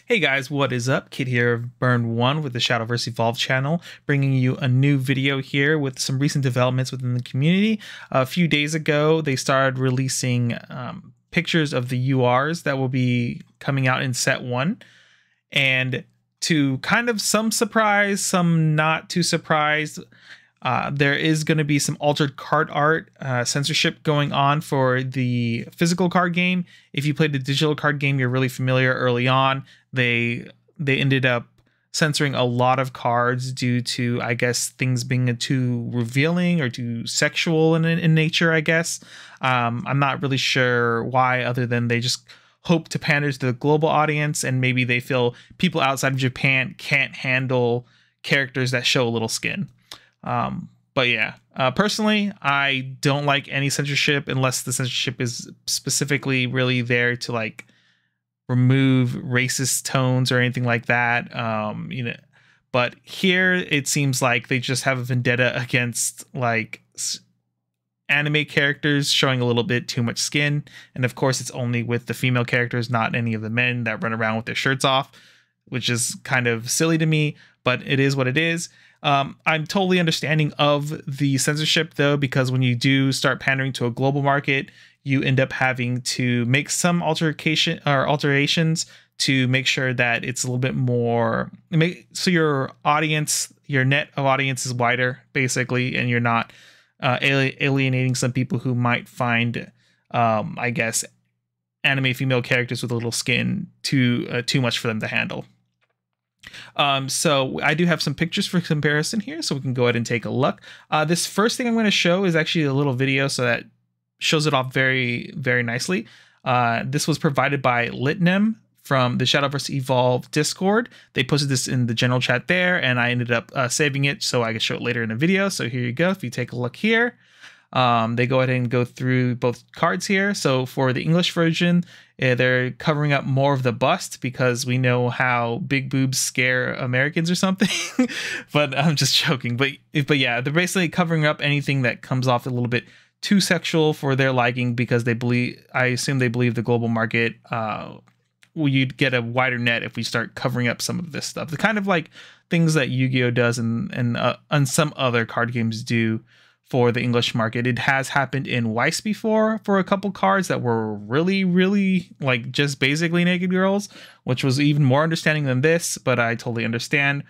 Hey guys, what is up? Kid here of Burn1 with the Shadowverse Evolve channel, bringing you a new video here with some recent developments within the community. A few days ago, they started releasing pictures of the URs that will be coming out in set 1. And to kind of some surprise, some not too surprised, there is going to be some altered card art censorship going on for the physical card game. If you played the digital card game, you're really familiar early on. They ended up censoring a lot of cards due to, I guess, things being too revealing or too sexual in nature, I guess. I'm not really sure why, other than they just hope to pander to the global audience, and maybe they feel people outside of Japan can't handle characters that show a little skin. But yeah, personally, I don't like any censorship unless the censorship is specifically really there to like remove racist tones or anything like that. But here it seems like they just have a vendetta against like anime characters showing a little bit too much skin. And of course, it's only with the female characters, not any of the men that run around with their shirts off, which is kind of silly to me, but it is what it is. I'm totally understanding of the censorship though, because when you do start pandering to a global market, you end up having to make some alterations to make sure that it's a little bit more, so your audience, your net of audience is wider basically, and you're not alienating some people who might find, I guess, anime female characters with a little skin too much for them to handle. So I do have some pictures for comparison here, so we can go ahead and take a look. This first thing I'm going to show is actually a little video, so that shows it off very, very nicely. This was provided by Litnem from the Shadowverse Evolve Discord. They posted this in the general chat there, and I ended up saving it so I could show it later in the video. So here you go. If you take a look here, they go ahead and go through both cards here. So for the English version, they're covering up more of the bust because we know how big boobs scare Americans or something. But I'm just joking. But yeah, they're basically covering up anything that comes off a little bit too sexual for their liking, because they believe, I assume they believe the global market, you'd get a wider net if we start covering up some of this stuff. The kind of like things that Yu-Gi-Oh does and some other card games do for the English market. It has happened in Weiss before for a couple cards that were really, really like just basically naked girls, which was even more understanding than this, but I totally understand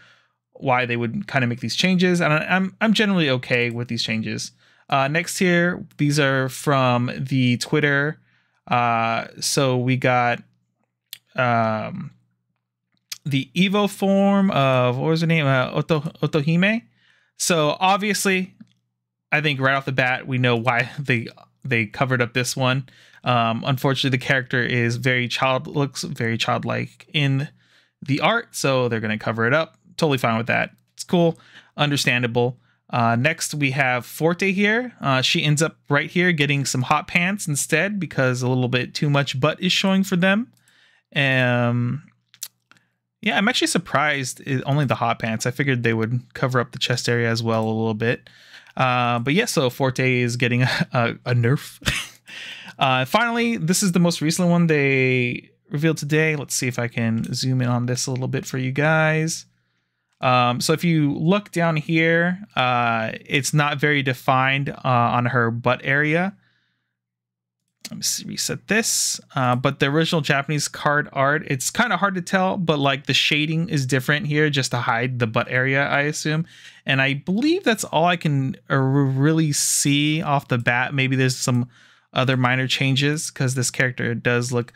why they would kind of make these changes, and I'm generally okay with these changes. Next here, these are from the Twitter. So we got the Evo form of, what was her name? Otohime. So obviously, I think right off the bat, we know why they covered up this one. Unfortunately, the character is looks very childlike in the art, so they're going to cover it up. Totally fine with that. It's cool, understandable. Next, we have Forte here. She ends up right here getting some hot pants instead because a little bit too much butt is showing for them. Yeah, I'm actually surprised only the hot pants. I figured they would cover up the chest area as well a little bit. But yeah, so Forte is getting a nerf. Finally, this is the most recent one they revealed today. Let's see if I can zoom in on this a little bit for you guys. So if you look down here, it's not very defined on her butt area. Let me see, reset this. But the original Japanese card art, it's kind of hard to tell, but like the shading is different here just to hide the butt area, I assume. And I believe that's all I can really see off the bat. Maybe there's some other minor changes because this character does look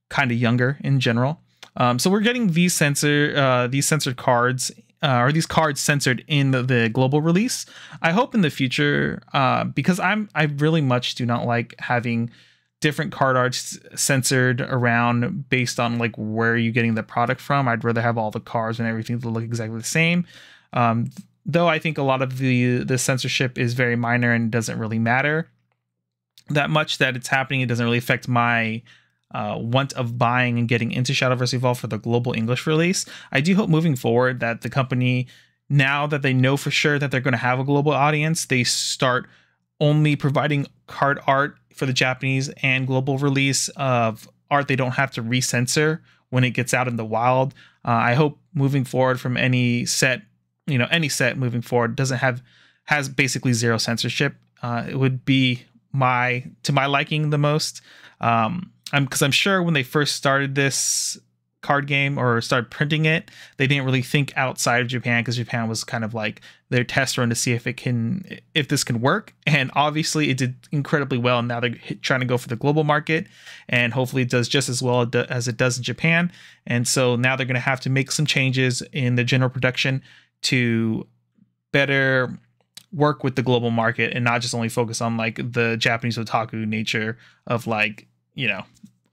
kind of younger in general. So we're getting these censored cards, or these cards censored in the global release. I hope in the future, because I really much do not like having different card arts censored around based on like where you're getting the product from. I'd rather have all the cards and everything to look exactly the same. Though I think a lot of the censorship is very minor and doesn't really matter that much that it's happening. It doesn't really affect my want of buying and getting into Shadowverse Evolve for the global English release. I do hope moving forward that the company, now that they know for sure that they're going to have a global audience, they start only providing card art for the Japanese and global release of art they don't have to recensor when it gets out in the wild. I hope moving forward from any set, any set moving forward has basically zero censorship. It would be to my liking the most. Because I'm sure when they first started this card game or started printing it, they didn't really think outside of Japan, because Japan was kind of like their test run to see if this can work. And obviously it did incredibly well, and now they're trying to go for the global market, and hopefully it does just as well as it does in Japan. And so now they're going to have to make some changes in the general production to better work with the global market, and not just only focus on like the Japanese otaku nature of like,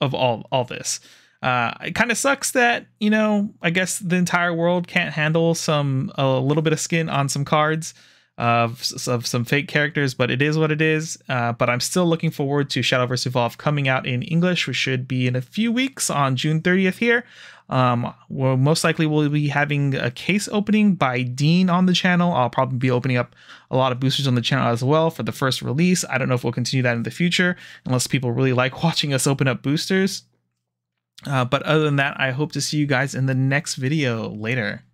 of all this. It kind of sucks that, I guess the entire world can't handle a little bit of skin on some cards of some fake characters, but it is what it is. But I'm still looking forward to Shadowverse Evolve coming out in English, which should be in a few weeks on June 30th here. Well, most likely we'll be having a case opening by Dean on the channel. I'll probably be opening up a lot of boosters on the channel as well for the first release. I don't know if we'll continue that in the future, unless people really like watching us open up boosters. But other than that, I hope to see you guys in the next video later.